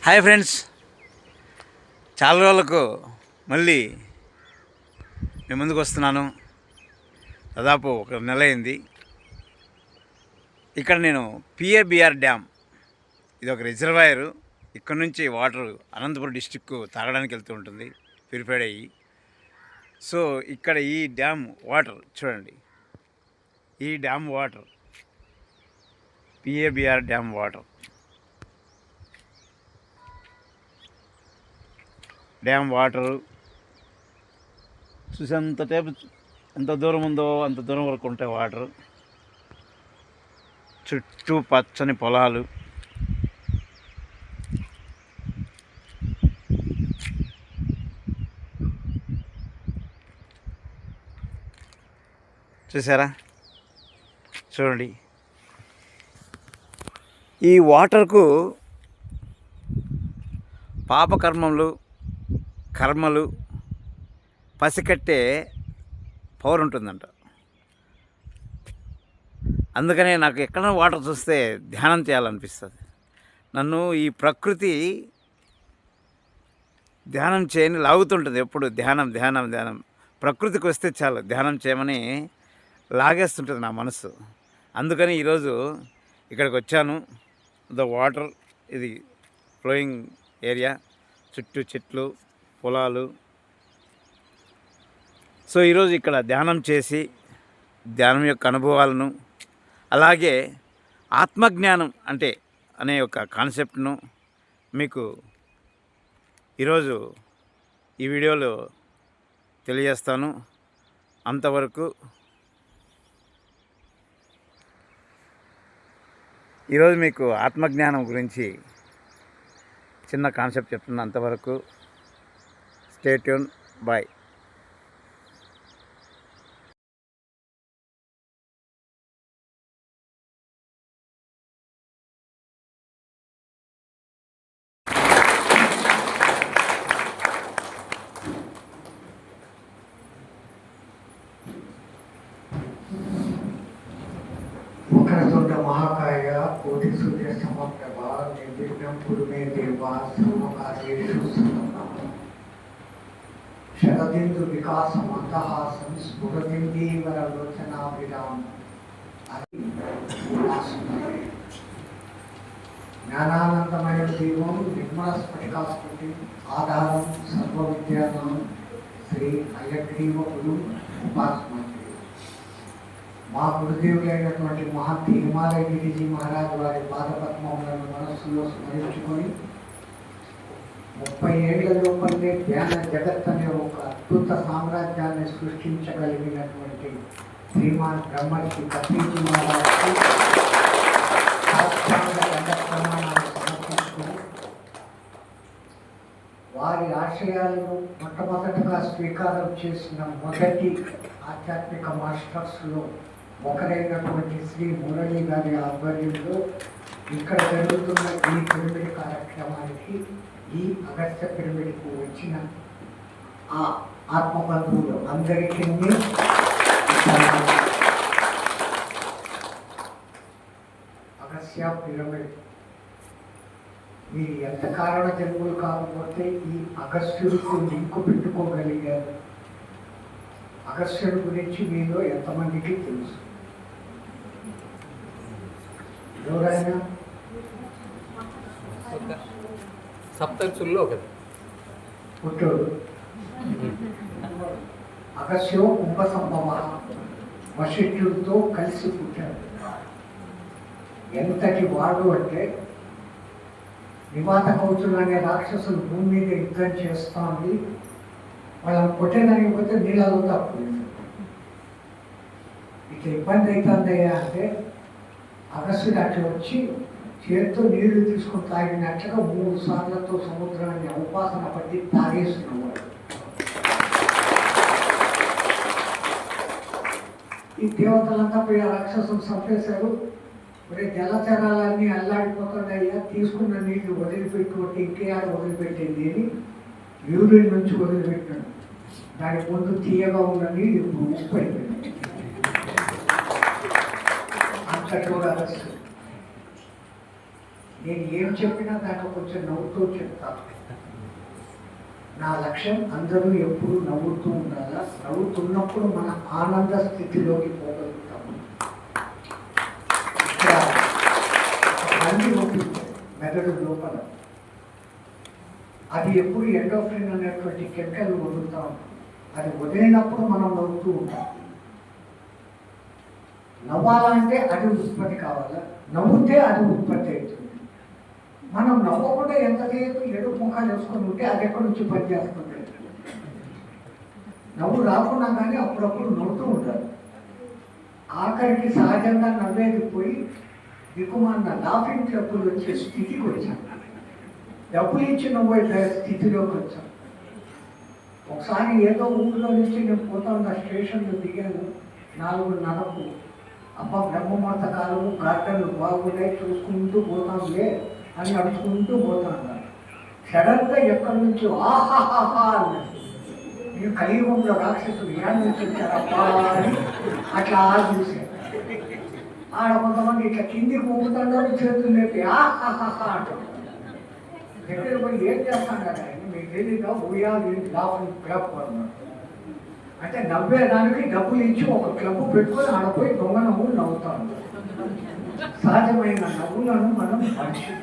Hi friends, చాలా రోజులకు మళ్ళీ మేము ముందుకు వస్తున్నాను. దాదాపు ఒక నెల అయింది. ఇక్కడ నేను పిఏబిఆర్ డ్యామ్, ఇది ఒక రిజర్వాయరు. ఇక్కడ నుంచి వాటర్ అనంతపురం డిస్టిక్ తాగడానికి వెళ్తూ ఉంటుంది, ప్యూరిఫైడ్ అయ్యి. సో ఇక్కడ ఈ డ్యామ్ వాటర్ చూడండి, ఈ dam water PABR dam water. Dam water చూసేంత టైపు, ఎంత దూరం ఉందో అంత దూరం వరకు ఉంటాయి వాటరు. చుట్టూ పచ్చని పొలాలు, చూసారా? చూడండి, ఈ వాటర్కు పాపకర్మలు కర్మలు పసికట్టే పవర్ ఉంటుందంట. అందుకనే నాకు ఎక్కడ వాటర్ చూస్తే ధ్యానం చేయాలనిపిస్తుంది. నన్ను ఈ ప్రకృతి ధ్యానం చేయని లాగుతుంటుంది ఎప్పుడు. ధ్యానం ధ్యానం ధ్యానం, ప్రకృతికి వస్తే చాలు ధ్యానం చేయమని లాగేస్తుంటుంది నా మనసు. అందుకని ఈరోజు ఇక్కడికి వచ్చాను. ద వాటర్, ఇది ఫ్లోయింగ్ ఏరియా, చుట్టూ చెట్లు పొలాలు. సో ఈరోజు ఇక్కడ ధ్యానం చేసి ధ్యానం యొక్క అనుభవాలను, అలాగే ఆత్మజ్ఞానం అంటే అనే ఒక కాన్సెప్ట్ను మీకు ఈరోజు ఈ వీడియోలో తెలియజేస్తాను. అంతవరకు ఈరోజు మీకు ఆత్మజ్ఞానం గురించి చిన్న కాన్సెప్ట్ చెప్తున్నా. అంతవరకు స్టే ట్యూన్, బాయ్. వక్రతుండ మహాకాయ కోటి సూర్య సమప్రభ నిర్విఘ్నం కురు మే దేవ సర్వకార్యేషు సర్వదా. శరదిందు వికాస మందహాసం స్ఫురదిందీవర లోచనాభిరామం అది జ్ఞానానందమయ దీపం నిర్మల స్ఫటికాస్ఫుటి ఆధారం సర్వ విద్యానం శ్రీ హయగ్రీవ గురు ఉపాస్మతి. మా గురుదేవులైనటువంటి మహంతి హిమాలయ గిరిజీ మహారాజ్ వారి పాదపద్మములను మనస్సులో స్మరించుకొని 30 ఏళ్ల లోపలే ధ్యాన జగత్ అనే ఒక అద్భుత సామ్రాజ్యాన్ని సృష్టించగలిగినటువంటి శ్రీమాన్ బ్రహ్మర్షి పత్రిజీ మహారాజ్కి ప్రమాణాలు సమర్పించుకొని వారి ఆశయాలను మొట్టమొదటగా స్వీకారం చేసిన మొదటి ఆధ్యాత్మిక మాస్టర్స్లో ఒకరైనటువంటి శ్రీ మురళి గారి ఆధ్వర్యంలో ఇక్కడ జరుగుతున్న ఈ పిరమిడ్ కార్యక్రమానికి, ఈ అగస్త్య పిరమిడ్కు వచ్చిన ఆ ఆత్మబంధువులు అందరికీ అగస్త్య పిరమిడ్ మీరు ఎంత కారణ జన్ములు కాకపోతే ఈ అగస్త్యుడికి లింకు పెట్టుకోగలిగారు. అగస్త్యుడి గురించి మీలో ఎంతమందికి తెలుసు? ఎవరైనా సప్తర్షుల్లో ఒకటి పుట్టాడు. అగస్త్యో కుంభ సంభవ వశిష్ఠుడితో కలిసి పుట్టాడు. ఎంతటి వాడు అంటే నివాత కౌచులు అనే రాక్షసులు భూమి మీద యుద్ధం చేస్తోంది. వాళ్ళని కొట్టేదానికి పోతే నీళ్ళలో తప్పలేదు. ఇక ఇబ్బంది అవుతుందయ్యా అంటే అగస్త్యుడు అట్లా వచ్చి చేతితో నీళ్లు తీసుకుని తాగినట్లుగా 3 సార్లతో సముద్రాన్ని ఉపాసన పట్టి తాగేస్తున్నవాడు. ఈ దేవతలంతా పోయి ఆ రాక్షసులు చంపేశారు. మరి జలచరాలన్నీ అల్లాడిపోతున్నాయ్యా, తీసుకున్న నీళ్లు వదిలిపెట్టుకుంటే ఇంకేయాడ వదిలిపెట్టింది అని యూరిన్ నుంచి వదిలిపెట్టాడు. దాని ముందు తీయగా ఉన్న నీళ్ళు ఇప్పుడు ఉప్పు అయిపోయింది. అంతటి కూడా నేను ఏం చెప్పినా దాంట్లో కొంచెం నవ్వుతూ చెప్తాను. నా లక్ష్యం అందరూ ఎప్పుడు నవ్వుతూ ఉండాలా, నవ్వుతున్నప్పుడు మన ఆనంద స్థితిలోకి పోగలుగుతాము. ఇక్కడ బండి ఉంటుంది మెదడు లోపల, అది ఎప్పుడు ఎండోఫ్రిన్ అనేటువంటి కెమికల్ వదులుతాం. అది వదిలినప్పుడు మనం నవ్వుతూ ఉంటాం. నవ్వాలంటే అది ఉత్పత్తి కావాలా, నవ్వుతే అది ఉత్పత్తి అవుతుంది. మనం నవ్వకుండా ఎంతసేపు ఏడుపు ముఖాలు వేసుకొని ఉంటే అది ఎక్కడి నుంచి పనిచేస్తుంది. నవ్వు రాకుండా కానీ అప్పుడప్పుడు నవ్వుతూ ఉంటారు. ఆఖరికి సహజంగా నవ్వేది పోయి దిక్కుమాలిన లాఫింగ్ డబ్బులు వచ్చే స్థితికి వచ్చాం. డబ్బులు ఇచ్చి నవ్వే స్థితిలోకి వచ్చాం. ఒకసారి ఏదో ఊళ్ళో నుంచి నేను పోతా ఉన్న స్టేషన్లో దిగాను 4:30కు. అబ్బా బ్రహ్మమాత కాలము గార్డెన్లు బాగున్నాయి చూసుకుంటూ పోతాంలే అని అడుచుకుంటూ పోతాను. సడన్గా ఎక్కడి నుంచో ఆహాహా అన్నాడు. నేను కలియుగంలో రాక్షసుడు ఏడు నుంచి వచ్చారబ్బా అని అట్లా చూశాను. ఆడ కొంతమంది ఇట్లా కిందికి ఊపుతాడు, చేతులు లేపి ఆహాహా అంటాడు. దగ్గర పోయి ఏం చేస్తాను కదా మీకు తెలియదా ఉయ్యాలి లాభం క్లబ్ అన్నాడు. అంటే నవ్వేదానికి డబ్బులు ఇచ్చి ఒక క్లబ్ పెట్టుకొని ఆడపోయి దొంగ నవ్వులు నవ్వుతాను. సహజమైన నవ్వులను మనం మర్చిపోయాం.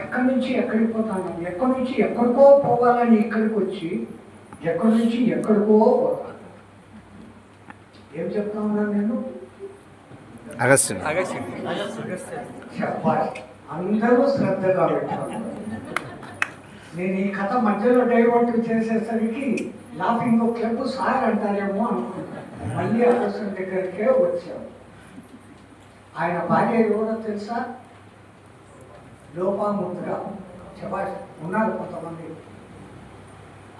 ఎక్కడి నుంచి ఎక్కడికి పోతాను, ఎక్కడి నుంచి ఎక్కడికో పోవాలని ఇక్కడికి వచ్చి ఎక్కడి నుంచి ఎక్కడికో పోతాను. ఏం చెప్తా ఉన్నాను నేను? చెప్పాలి అందరూ శ్రద్ధగా పెట్టారు. నేను ఈ కథ మధ్యలో డైవర్ట్ చేసేసరికి లాఫింగ్ క్లబ్ సార్ అంటారేమో అనుకుంటాను. మళ్ళీ అగస్త్యం దగ్గరికే వచ్చాము. ఆయన భార్య ఎవరో తెలుసా? లోపాముద్ర. చెప్పాలి ఉన్నారు కొంతమంది.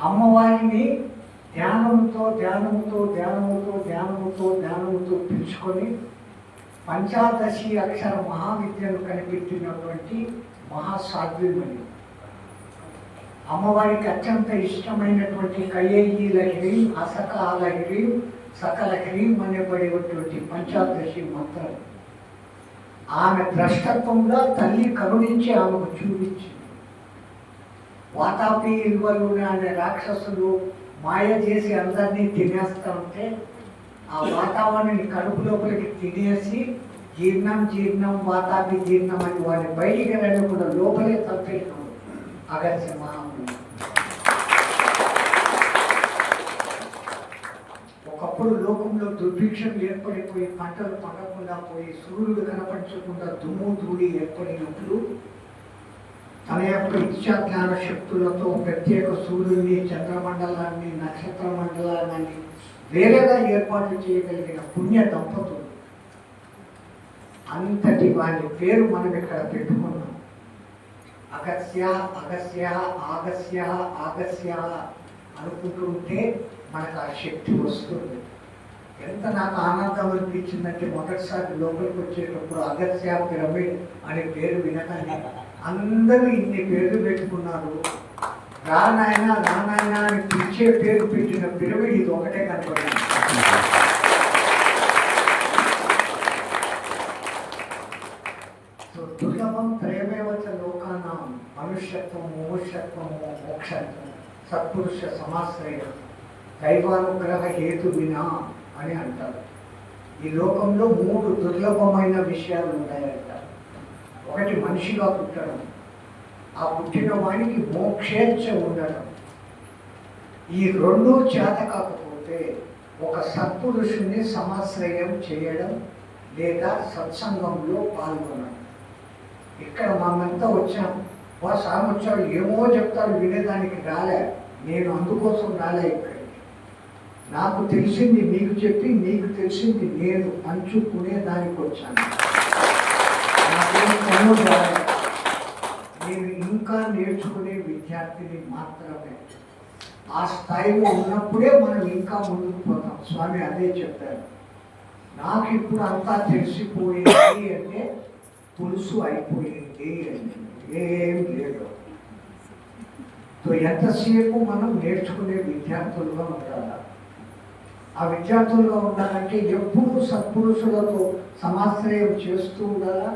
అమ్మవారిని ధ్యానముతో ధ్యానముతో ధ్యానముతో ధ్యానముతో ధ్యానముతో పిలుచుకొని పంచాదశి అక్షర మహావిద్యను కనిపెట్టినటువంటి మహాసాధ్విమణి. అమ్మవారికి అత్యంత ఇష్టమైనటువంటి కయ్యేల హ్రీం అసకాల హ్రీం సకల హ్రీం అనేబడేటువంటి పంచాదశి మంత్రం ఆమె ద్రష్టత్వంగా తల్లి కరుణించి ఆమెకు చూపించింది. వాతాపి ఇల్వలు అనే రాక్షసులు మాయ చేసి అందరినీ తినేస్తూ ఉంటే ఆ వాతావరణాన్ని కడుపు లోపలికి తినేసి జీర్ణం జీర్ణం వాతాపి జీర్ణం అని వారి బయటికి కూడా లోపలే తప్పేసినాం అగస్త్య మహాముని. ఒకప్పుడు లోకంలో దుర్భిక్షం ఏర్పడిపోయి పంటలు పండకుండా పోయి సూర్యుడు కనపరచకుండా దుమ్ము ధూళి ఏర్పడినప్పుడు తన యొక్క ఇచ్చా జ్ఞాన శక్తులతో ప్రత్యేక సూర్యుడిని చంద్రమండలాన్ని నక్షత్ర మండలాన్ని వేరేగా ఏర్పాటు చేయగలిగిన పుణ్య దంపతులు. అంతటి వారి పేరు మనం ఇక్కడ పెట్టుకున్నాం. అగస్య అగస్య ఆగస్య ఆగస్య అనుకుంటుంటే మనకు ఆ శక్తి వస్తుంది. ఎంత నాకు ఆనందం అనిపించిందంటే మొదటిసారి లోపలికి వచ్చేటప్పుడు అగస్య పిరమిడ్ అనే పేరు వినగానే అందరూ ఇన్ని పేర్లు పెట్టుకున్నారు. రానాయన రానాయన అని పిలిచే పేరు పెట్టిన పిరమిడ్ ఇది ఒకటే కనపడింది. దుర్లభం త్రయమేవచ లోకానాం మనుష్యత్వం మోక్షత్వము మోక్షత్వం సత్పురుష సమాశ్రయం దైవానుగ్రహ హేతు వినా అని అంటారు. ఈ లోకంలో 3 దుర్లభమైన విషయాలు ఉంటాయంట. ఒకటి మనిషిగా పుట్టడం, ఆ పుట్టిన వానికి మోక్షేచ్ఛ ఉండడం. ఈ 2 చేత కాకపోతే ఒక సత్పురుషుని సమాశ్రయం చేయడం లేదా సత్సంగంలో పాల్గొనడం. ఇక్కడ మనమంతా వచ్చాం. సార్ వచ్చాడు ఏమో చెప్తాడు, వినేదానికి రాలే. నేను అందుకోసం రాలే ఇక్కడికి. నాకు తెలిసింది మీకు చెప్పి మీకు తెలిసింది నేను పంచుకునే దానికి వచ్చాను. నేను ఇంకా నేర్చుకునే విద్యార్థిని మాత్రమే. ఆ స్థాయిలో ఉన్నప్పుడే మనం ఇంకా ముందుకు పోతాం. స్వామి అదే చెప్పారు. నాకు ఇప్పుడు అంతా తెలిసిపోయింది అంటే పులుసు అయిపోయింది అంటే ఏం లేదు. ఎంతసేపు మనం నేర్చుకునే విద్యార్థులుగా ఉండాలి. ఆ విద్యార్థులుగా ఉండాలంటే ఎప్పుడూ సత్పురుషులతో సమాశ్రయం చేస్తూ ఉండాలా,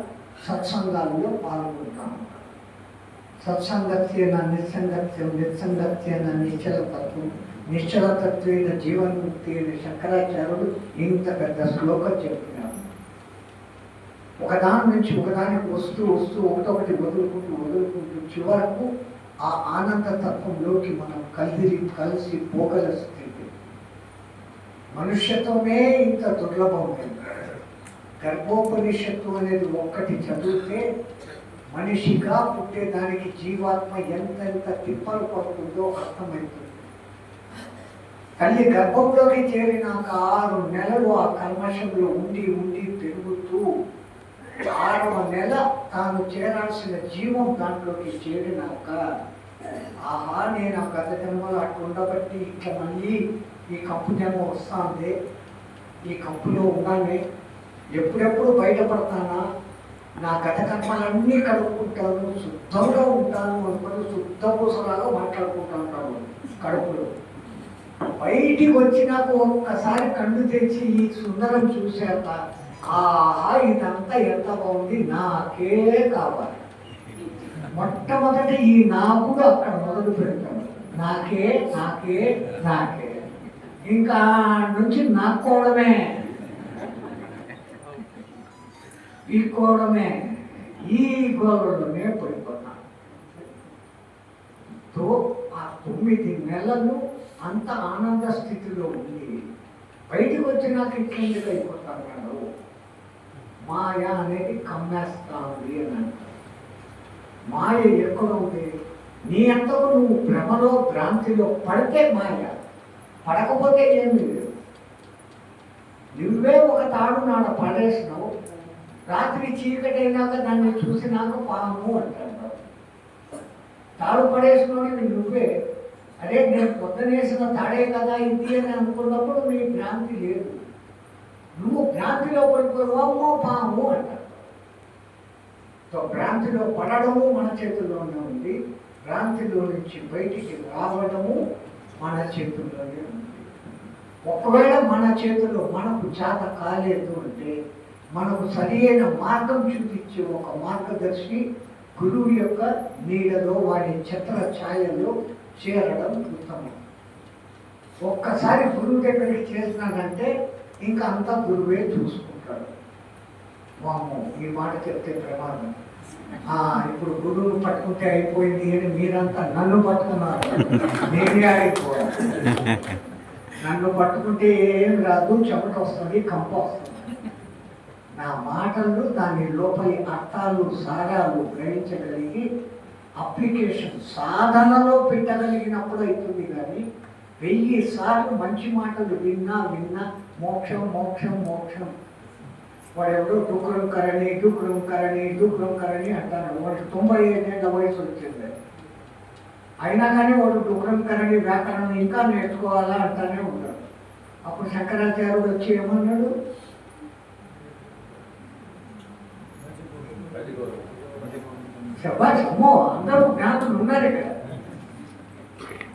సత్సంగాల్లో పాల్గొంటాం. సత్సంగత్యేన నిస్సంగత్యం, నిస్సంగత్యేన నిశ్చలతత్వం, నిశ్చలతత్వేన జీవన్ముక్తి అని శంకరాచార్యులు ఇంత పెద్ద శ్లోకం చెప్పినారు. ఒకదాని నుంచి ఒకదానికి వస్తూ వస్తూ ఒకటొకటి వదులుకుంటూ చివరకు ఆ ఆనంద తత్వంలోకి మనం కలిసి పోగల స్థితి. మనుష్యత్వమే ఇంత దుర్లభమైంది. గర్భోపనిషత్తు అనేది ఒక్కటి చదివితే మనిషిగా పుట్టేదానికి జీవాత్మ ఎంతెంత తిప్పలు పడుతుందో అర్థమవుతుంది. తల్లి గర్భంలోకి చేరినాక 6 నెలలు ఆ కల్మషంలో ఉండి పెరుగుతూ 6వ నెల తాను చేరాల్సిన జీవం దాంట్లోకి చేరినాక, ఆహా నేను ఆ గత జన్మలో అట్లా ఉండబట్టి ఇట్లా మళ్ళీ ఈ కంపు జన్మ వస్తుంది, ఈ కంపులో ఉన్నానే, ఎప్పుడెప్పుడు బయటపడతానా, నా గత కర్మలన్నీ కడుక్కుంటాను, శుద్ధంగా ఉంటాను అనుకుని శుద్ధ పూసలాగా మాట్లాడుకుంటాను కడుపులో. బయటికి వచ్చినాక ఒక్కసారి కళ్ళు తెచ్చి ఈ సుందరం చూశాక, ఆహా ఇదంతా ఎంత బాగుంది, నాకే కావాలి. మొట్టమొదటి ఈ నాకుడు అక్కడ మొదలు పెడతాడు. నాకే నాకే నాకే, ఇంకా నుంచి నాక్కోవడమే, పీక్కోవడమే, ఈ గోళలోనే పడిపోతాను. ఆ 9 నెలలు అంత ఆనంద స్థితిలో ఉంది. బయటకు వచ్చినాక ఇట్లెందుకు అయిపోతాను. మాయ అనేది కమ్మేస్తా ఉంది అని అంటారు. మాయ ఎక్కడ ఉంది? నీ అంతకు నువ్వు భ్రమలో భ్రాంతిలో పడితే మాయ, పడకపోతే ఏమి లేదు. నువ్వే ఒక తాడు నాడ పడేసినావు, రాత్రి చీకటి అయినాక దాన్ని చూసినాక పాము అంటారు. తాడు పడేసినోడివి నువ్వే. అరే నేను పొద్దునేసిన తాడే కదా ఇది అని అనుకున్నప్పుడు నీ భ్రాంతి లేదు. నువ్వు భ్రాంతిలో పడిపోవమ్మో పాము అంటారు. సో భ్రాంతిలో పడడము మన చేతుల్లోనే ఉంది, భ్రాంతిలో నుంచి బయటికి రావడము మన చేతుల్లోనే ఉంది. ఒకవేళ మన చేతుల్లో మనకు చేత కాలేదు అంటే మనకు సరైన మార్గం చూపించే ఒక మార్గదర్శి గురువు యొక్క నీడలో, వాడి ఛత్ర ఛాయలో చేరడం ఉత్తమం. ఒక్కసారి గురువు దగ్గరికి చేసినాడంటే ఇంకా అంతా గురువే చూసుకుంటాడు. వాము ఈ మాట చెప్తే ప్రమాదం. ఇప్పుడు గురువును పట్టుకుంటే అయిపోయింది అని మీరంతా నన్ను పట్టుకున్నారు, నేనే అయిపోయాను. నన్ను పట్టుకుంటే ఏం రాదు, చెమట వస్తుంది, కంప వస్తుంది. నా మాటలు దాని లోపలి అర్థాలు సారాలు గ్రహించగలిగి అప్లికేషన్ సాధనలో పెట్టగలిగినప్పుడు అవుతుంది. కానీ 1000 సార్లు మంచి మాటలు విన్నా మోక్షం మోక్షం మోక్షం, వాడెవడో డుక్రం కరణి అంటాడు. వాడికి 95 ఏళ్ళ వయసు వచ్చింది, అయినా కానీ వాడు డుక్రం కరణి వ్యాకరణం ఇంకా నేర్చుకోవాలా అంటానే ఉన్నాడు. అప్పుడు శంకరాచార్యుడు వచ్చి ఏమన్నాడు? శబాష్, అమ్మో అందరూ జ్ఞానులు ఉన్నారు ఇక్కడ.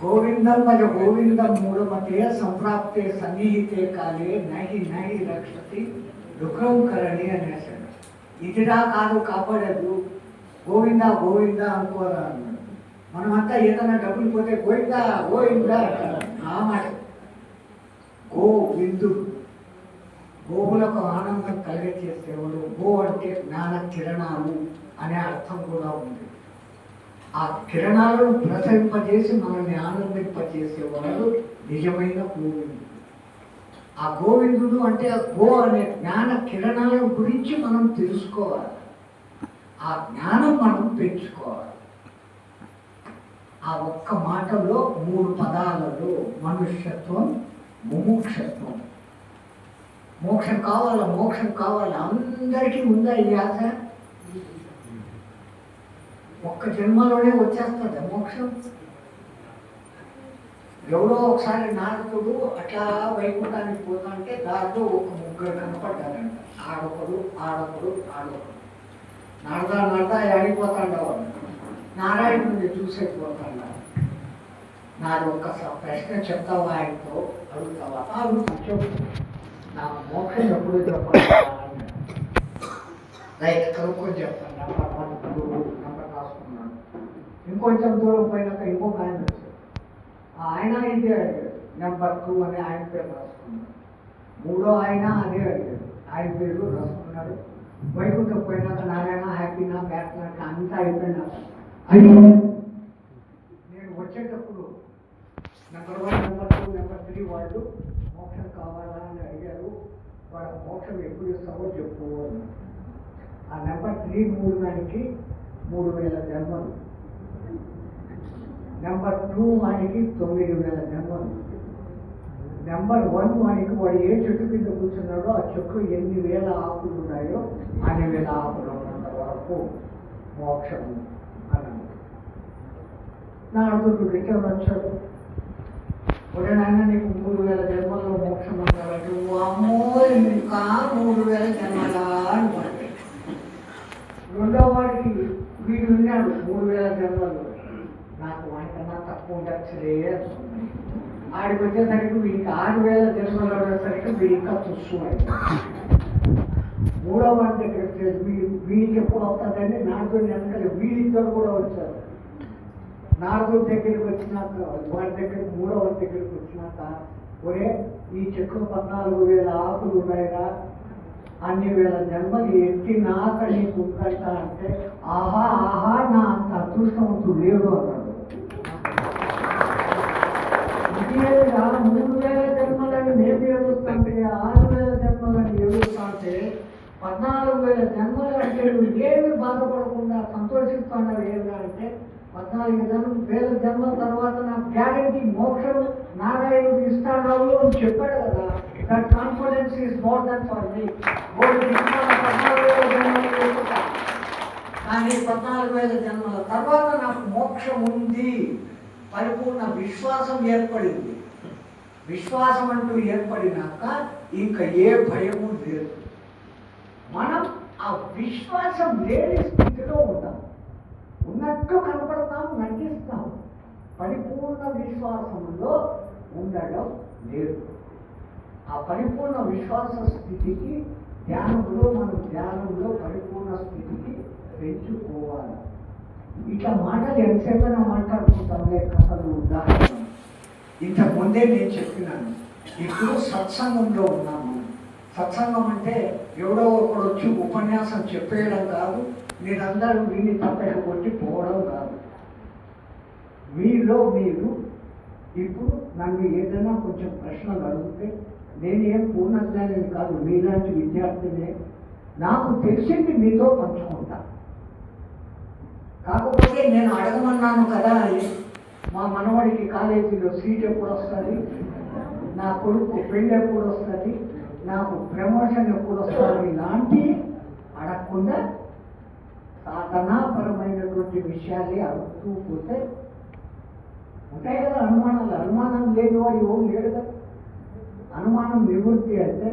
గోవిందం భజ గోవిందం మూఢమతే సంప్రాప్తే సన్నిహితే కాలే నహి రక్షతి దుఃఖం కరణి అనేసాడు. ఇదిరా కాదు కాపాడదు, గోవిందా గోవిందా అనుకోరా అన్నాడు. మనమంతా ఏదైనా డబ్బులు పోతే గోవిందా అంటారు. ఆ మాట గోవిందుడు, గోవులకు ఆనందం కలిగచేసేవాడు. గో అంటే జ్ఞాన కిరణాలు అనే అర్థం కూడా ఉంది. ఆ కిరణాలను ప్రసరింపజేసి మనల్ని ఆనందింపజేసేవాడు నిజమైన గోవిందుడు. ఆ గోవిందుడు అంటే గో అనే జ్ఞాన కిరణాల గురించి మనం తెలుసుకోవాలి, ఆ జ్ఞానం మనం పెంచుకోవాలి. ఆ ఒక్క మాటలో 3 పదాలలో మనుష్యత్వం, ముముక్షత్వం. మోక్షం కావాలా అందరికీ ఉందా ఈ ఆశ? ఒక్క జన్మలోనే వచ్చేస్తుంది మోక్షం. ఎవడో ఒకసారి నారదుడు అట్లా వైకుంఠానికి పోతాంటే దాంట్లో ఒక 3 కనపడ్డారంట. ఆడొకడు నారదా ఆడిపోతాడు. నారాయణుడిని చూసేపోతాడు. నాది ఒక్క ప్రశ్న చెప్తావా ఆయనతో అడుగుతావా అడుగుతాను చెప్పు నాకు మోక్షం ఎప్పుడు చెప్పాలి రైట్ కనుక్కొని చెప్తాను నెంబర్ 1 2 నెంబర్ రాసుకున్నాను. ఇంకొంచెం దూరం పోయినాక ఇంకొక ఆయన వచ్చారు. ఆయన ఇదే అడిగాడు నెంబర్ 2 అని ఆయన పేరు రాసుకున్నాడు. మూడో ఆయన అదే అడిగాడు ఆయన పేరు రాసుకున్నాడు. వైకుంఠం పోయినాక నారాయణ హ్యాపీనా బ్యాట్నా అంతా అయిపోయినాక నేను వచ్చేటప్పుడు నెంబర్ 1 నెంబర్ 2 నెంబర్ 3 వాళ్ళు మోక్షం కావాలా అని అడిగారు. వాళ్ళ మోక్షం ఎప్పుడు ఇస్తావో చెప్పు అన్నారు. ఆ నెంబర్ 3 మూడుగానికి 3000 జన్మలు, నెంబర్ 2 వానికి 9000 జన్మలు, నెంబర్ 1 వానికి వాడు ఏ చెట్టు కింద కూర్చున్నాడో ఆ చెట్టు ఎన్ని వేల ఆకులు ఉన్నాయో అన్ని వేల ఆకులు ఉన్నంత వరకు మోక్షము అన్నాడు. నా అడుగుతూ రిటర్న్ వచ్చాడు. ఒకనాయన నీకు 3000 జన్మల్లో మోక్షం అన్నాడు. అమ్మో ఇంకా 3000 జన్మలా అని పడ్డాడు. రెండో వాడికి వీడు ఉన్నాడు 3000 జన్మల్లో, నాకు వాడికన్నా తక్కువ ఉండొచ్చులే అనుకున్నాడు. ఆడికి వచ్చేసరికి వీడికి 6000 జన్మలు వచ్చేసరికి వీడి ఇంకా తుస్సు అయింది. మూడో వాడి దగ్గర వీడికి ఎప్పుడు వస్తుందండి నాతో వెనకాల వీడిద్దరు కూడా వచ్చారు. నాలుగో దగ్గరికి వచ్చినాక వాడి దగ్గరికి మూడో వాడి దగ్గరికి వచ్చినాక ఒరే ఈ చెట్లు 14,000 ఆకులు ఉన్నాయిరా, అన్ని వేల జన్మలు ఎత్తినాక నీకు ఉందంట అంటే ఆహా ఆహా నా అంత అదృష్టవంతుడు లేడు అన్నాడు. ఇదేగా 3,000 జన్మలని మేము ఏడుస్తుంటే 6,000 జన్మలని ఏడుస్తుంటే 14,000 జన్మలు అంటే నువ్వు ఏమి బాధపడకుండా సంతోషిస్తున్నావు ఏమిరా అంటే 14,000 జన్మల తర్వాత నాకు గ్యారంటీ మోక్షం నారాయణుడు ఇస్తాడు అని చెప్పాడు కదా. That confidence is more than for me. 14,000 జన్మలు కానీ 14,000 జన్మల తర్వాత నాకు మోక్షం ఉంది, పరిపూర్ణ విశ్వాసం ఏర్పడింది. విశ్వాసం అంటూ ఏర్పడినాక ఇంకా ఏ భయము లేదు. మనం ఆ విశ్వాసం లేని స్థితిలో ఉంటాం, ఉన్నట్టు కనపడతాం, నటిస్తాం. పరిపూర్ణ విశ్వాసంలో ఉండడం లేదు. ఆ పరిపూర్ణ విశ్వాస స్థితికి మనం ధ్యానంలో పరిపూర్ణ స్థితికి పెంచుకోవాలి. ఇట్లా మాటలు ఎంతసేపైనా మాట్లాడుకుంటాంలే కథలు ఉదాహరణ. ఇంతకుముందే నేను చెప్పినాను, ఇప్పుడు సత్సంగంలో ఉన్నాము. సత్సంగం అంటే ఎవడో ఒకడు వచ్చి ఉపన్యాసం చెప్పేయడం కాదు, మీరందరూ విని తప్పక కొట్టి పోవడం కాదు. మీలో మీరు ఇప్పుడు నన్ను ఏదైనా కొంచెం ప్రశ్నలు అడిగితే నేనేం పూర్ణజ్ఞానిని కాదు, మీలాంటి విద్యార్థినే. నాకు తెలిసింది మీతో పంచుకుంటా. కాకపోతే నేను అడగమన్నాను కదా అని మా మనవాడికి కాలేజీలో సీట్ ఎప్పుడు వస్తుంది, నా కొడుకు పెళ్ళి ఎప్పుడు వస్తుంది, నాకు ప్రమోషన్ ఎప్పుడు వస్తుంది ఇలాంటి అడగకుండా సాధనాపరమైనటువంటి విషయాలే అడుగుతూ పోతే ఉంటాయి కదా అనుమానాలు. అనుమానం లేని వాడు ఎవరు లేడు కదా. అనుమానం నివృత్తి అంటే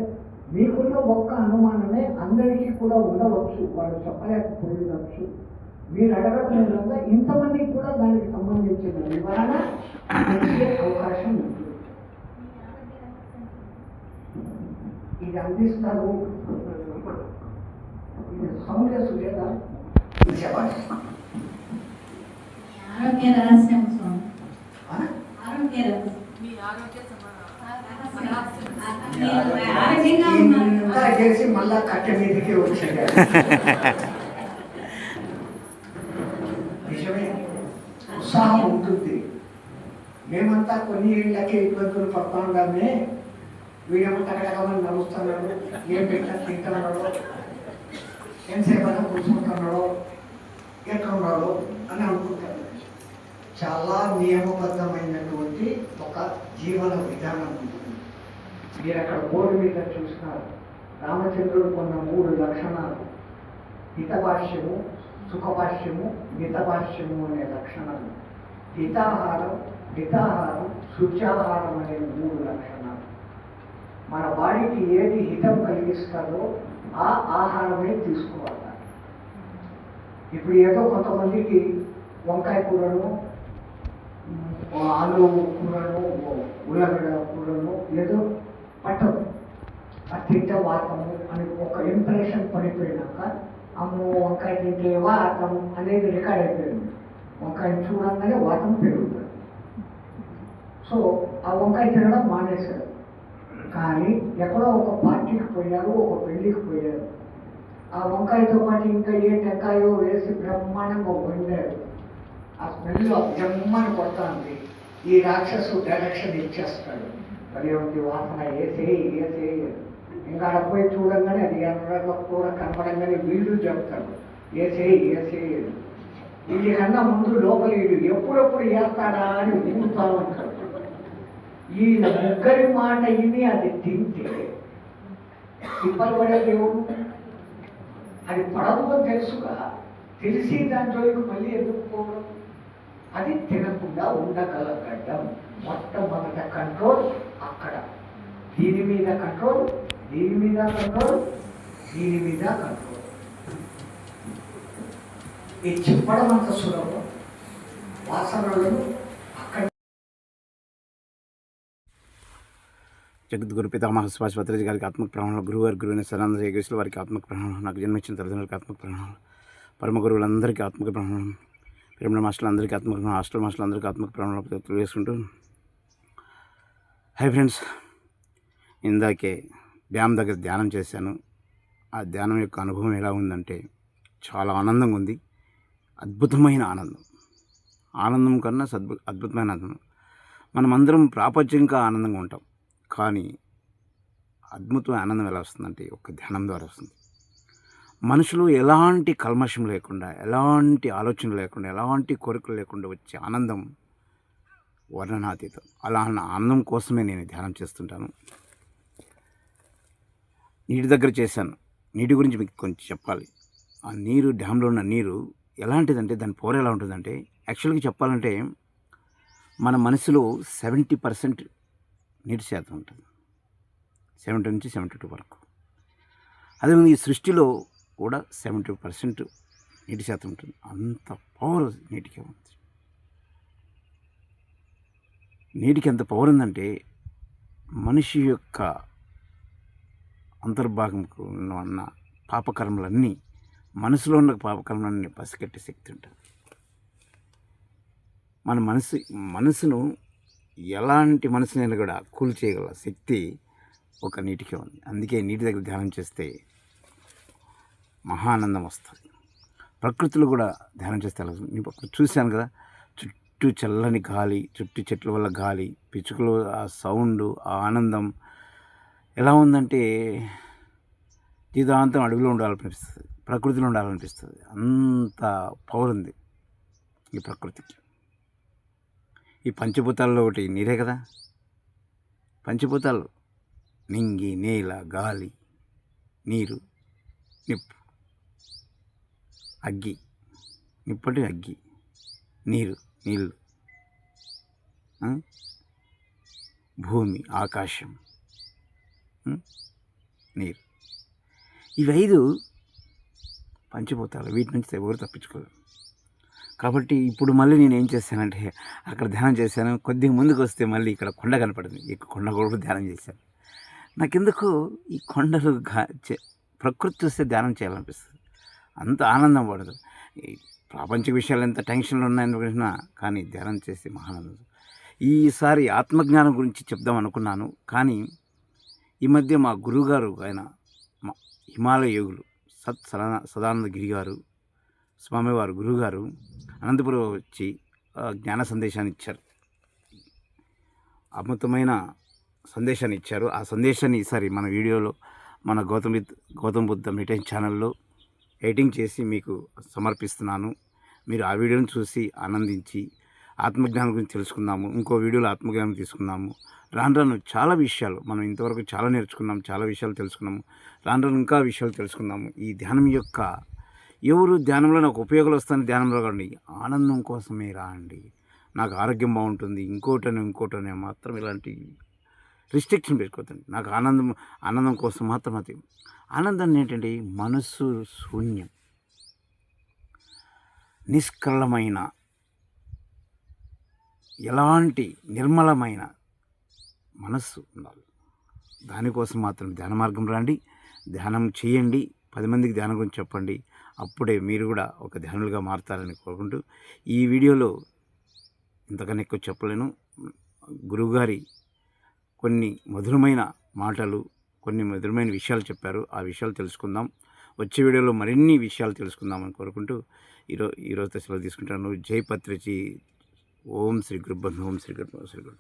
మీకున్న ఒక్క అనుమానమే అందరికీ కూడా ఉండవచ్చు, వాడు చెప్పలేకపోవచ్చు. మీరు అడగడం మూలంగా ఇంతమందికి కూడా దానికి సంబంధించిన వివరణ తెలిసే అవకాశం ఉంది. ఇది అందిస్తారు. ఇది సౌండ్లెస్ లేదా ఇది చెప్పండి. ఆరోగ్య రహస్యం స్వామి. ఆరోగ్య రహస్యం. ఇంకా చేసి మళ్ళా కట్టె మీదకే వచ్చాడు. నిజమే, ఉత్సాహం ఉంటుంది. మేమంతా కొన్ని ఏళ్ళకి ఇబ్బందులు పడుతున్నామే, వీడేమంతా కడగమని నడుస్తున్నాడు, ఏం పెట్టా తింటున్నాడో, ఎంతసేపైనా కూర్చుంటున్నాడో, ఎట్లున్నాడో అని అనుకుంటాడు. చాలా నియమబద్ధమైనటువంటి ఒక జీవన విధానం ఉంటుంది. మీరు అక్కడ బోర్డు మీద చూసినారు, రామచంద్రుడు కొన్న 3 లక్షణాలు: హితభాష్యము, సుఖభాష్యము, మితభాష్యము అనే లక్షణాలు. హితాహారం, మితాహారం, శుచాహారం అనే 3 లక్షణాలు. మన బాడీకి ఏది హితం కలిగిస్తుందో ఆ ఆహారమే తీసుకోవాలి. ఇప్పుడు ఏదో కొంతమందికి వంకాయ కూరను ఆలు కూరను ఉల్లగడ్డ కూరను ఏదో పట్టదు అది తింటే వాతము అని ఒక ఇంప్రెషన్ పడిపోయినాక అమ్మో వంకాయ తింటే వాతం అనేది రికార్డ్ అయిపోయింది. వంకాయ చూడంగానే వాతం పెరుగుతుంది. సో ఆ వంకాయ తినడం మానేశారు. కానీ ఎక్కడో ఒక పార్టీకి పోయారు, ఒక పెళ్ళికి పోయారు. ఆ వంకాయతో పాటు ఇంకా ఏ టెంకాయో వేసి బ్రహ్మాండంగా వండారు. ఆ స్మెల్ బ్రహ్మాన్ని కొడుతుంది. ఈ రాక్షసు డైరెక్షన్ ఇచ్చేస్తాడు. మరి ఉంది వాసన వేసేయి ఇంకా అక్కడ పోయి చూడంగానే అది ఎర్రగా కూర కనపడంగానే వీళ్ళు చెప్తాడు వేసేయి. వీళ్ళకన్నా ముందు లోపల వీడు ఎప్పుడెప్పుడు వేస్తాడా అని ఊరుతా ఉంటాడు. ఈ ముగ్గురి మాట విని అది తింటే తిప్పలు పడేది ఎవరు? అది పడదు అని తెలుసుగా, తెలిసి దాంట్లోకి మళ్ళీ ఎదుర్కోవడం, అది తినకుండా ఉండగలగడం. మొట్టమొదట కంట్రోల్ అక్కడ. దీని మీద కంట్రోల్, దీని మీద కంట్రోల్, దీని మీద కంట్రోల్. ఇది చెప్పడం అంత సులభం. వాసనలను అక్కడ జగద్గురు పితామహ సుభాష్ భద్రాజీ గారికి ఆత్మక ప్రాణాలు, గురువారి గురువుని సదానంద యోగేశ్వరుల వారికి ఆత్మక ప్రాణాలు, నాకు జన్మించిన తల్లిదండ్రులకి ఆత్మక ప్రాణాలు, పరమ గురువులందరికీ ఆత్మక ప్రాణాలు, ప్రేమ మాస్టర్లందరికీ ఆత్మక ప్రాణాలు, హాస్టల్ మాస్టర్లందరికీ ఆత్మక ప్రాణాలు తెలియజేసుకుంటూ, హై ఫ్రెండ్స్, ఇందాకే డ్యామ్ దగ్గర ధ్యానం చేశాను. ఆ ధ్యానం యొక్క అనుభవం ఎలా ఉందంటే చాలా ఆనందంగా ఉంది. అద్భుతమైన ఆనందం కన్నా అద్భుతమైన ఆనందం. మనమందరం ప్రాపంచికంగా ఆనందంగా ఉంటాం, కానీ అద్భుతమైన ఆనందం ఎలా వస్తుందంటే ఒక ధ్యానం ద్వారా వస్తుంది. మనుషులు ఎలాంటి కల్మషం లేకుండా, ఎలాంటి ఆలోచన లేకుండా, ఎలాంటి కోరికలు లేకుండా వచ్చే ఆనందం వర్ణనాతీతం. అలా ఆనందం కోసమే నేను ధ్యానం చేస్తుంటాను. నీటి దగ్గర చేశాను. నీటి గురించి మీకు కొంచెం చెప్పాలి. ఆ నీరు, డ్యామ్లో ఉన్న నీరు ఎలాంటిదంటే దాని పవర్ ఎలా ఉంటుందంటే, యాక్చువల్గా చెప్పాలంటే మన మనసులో 70% నీటి శాతం ఉంటుంది, 70 నుంచి 72 వరకు. అదే ఈ సృష్టిలో కూడా 70% నీటి శాతం ఉంటుంది. అంత పవర్ నీటికి ఉంది. నీటికి ఎంత పవర్ ఉందంటే మనిషి యొక్క అంతర్భాగంకు ఉన్న పాపకర్మలన్నీ, మనసులో ఉన్న పాపకర్మలన్నీ పసిగట్టే శక్తి ఉంటుంది. మన మనసును ఎలాంటి మనసునైనా కూడా కూల్ చేయగల శక్తి ఒక నీటికే ఉంది. అందుకే నీటి దగ్గర ధ్యానం చేస్తే మహానందం వస్తుంది. ప్రకృతిలో కూడా ధ్యానం చేస్తే అలా చూశాను కదా, చుట్టూ చల్లని గాలి, చుట్టూ చెట్ల వల్ల గాలి, పిచ్చుకలు ఆ సౌండ్, ఆ ఆనందం ఎలా ఉందంటే జీవితాంతం అడవిలో ఉండాలనిపిస్తుంది, ప్రకృతిలో ఉండాలనిపిస్తుంది. అంత పవర్ ఉంది ఈ ప్రకృతికి. ఈ పంచభూతాల్లో ఒకటి నీరే కదా. పంచభూతాలు నింగి, నేల, గాలి, నీరు, నిప్పు, అగ్గి, నిప్పటి అగ్గి, నీళ్ళు, భూమి, ఆకాశం, నీరు. ఇవి 5 పంచభూతాలు. వీటి నుంచి ఎవరు తప్పించుకోలేరు. కాబట్టి ఇప్పుడు మళ్ళీ నేను ఏం చేశానంటే, అక్కడ ధ్యానం చేశాను. కొద్దిగా ముందుకు వస్తే మళ్ళీ ఇక్కడ కొండ కనపడింది. ఈ కొండ కూడా ధ్యానం చేశాను. నాకెందుకు ఈ కొండలు ప్రకృతి చూస్తే ధ్యానం చేయాలనిపిస్తుంది. అంత ఆనందం పడదు. ఈ ప్రాపంచిక విషయాలు ఎంత టెన్షన్లు ఉన్నాయనుకున్నా కానీ ధ్యానం చేస్తే మహానందం. ఈసారి ఆత్మజ్ఞానం గురించి చెప్దాం అనుకున్నాను, కానీ ఈ మధ్య మా గురువుగారు, ఆయన మా హిమాలయ యోగులు సదానంద గిరి గారు, స్వామివారు గురువుగారు అనంతపురం వచ్చి జ్ఞాన సందేశాన్ని ఇచ్చారు. అద్భుతమైన సందేశాన్ని ఇచ్చారు. ఆ సందేశాన్ని ఈసారి మన వీడియోలో, మన గౌతమ్ బుద్ధ మెడిటేషన్ ఛానల్లో ఎడిటింగ్ చేసి మీకు సమర్పిస్తున్నాను. మీరు ఆ వీడియోని చూసి ఆనందించి ఆత్మజ్ఞానం గురించి తెలుసుకుందాము. ఇంకో వీడియోలో ఆత్మజ్ఞానం తీసుకుందాము. రాను చాలా విషయాలు మనం ఇంతవరకు చాలా నేర్చుకున్నాం, చాలా విషయాలు తెలుసుకున్నాము. రాను ఇంకా విషయాలు తెలుసుకుందాము. ఈ ధ్యానం యొక్క ఎవరు ధ్యానంలో నాకు ఉపయోగాలు వస్తాయని ధ్యానంలో కండి, ఆనందం కోసమే రాండి, నాకు ఆరోగ్యం బాగుంటుంది, ఇంకోటనే మాత్రం ఇలాంటి రిస్ట్రిక్షన్ పెట్టుకోవద్దండి. నాకు ఆనందం కోసం మాత్రం అది. ఆనందం ఏంటంటే మనసు శూన్యం, నిష్కలమైన ఎలాంటి నిర్మలమైన మనస్సు ఉండాలి. దానికోసం మాత్రం ధ్యాన మార్గం రండి, ధ్యానం చేయండి, 10 మందికి ధ్యానం గురించి చెప్పండి. అప్పుడే మీరు కూడా ఒక ధ్యానులుగా మారుతారని కోరుకుంటూ ఈ వీడియోలో ఇంతకన్నా ఎక్కువ చెప్పలేను. గురువుగారి కొన్ని మధురమైన మాటలు, కొన్ని మధురమైన విషయాలు చెప్పారు. ఆ విషయాలు తెలుసుకుందాం. వచ్చే వీడియోలో మరిన్ని విషయాలు తెలుసుకుందామని కోరుకుంటూ ఈరోజు సెలవు తీసుకుంటాను. జై పత్రిజీ. ఓం శ్రీ గురుబ్రహ్మ, ఓం శ్రీ గురు శ్రీ గురు.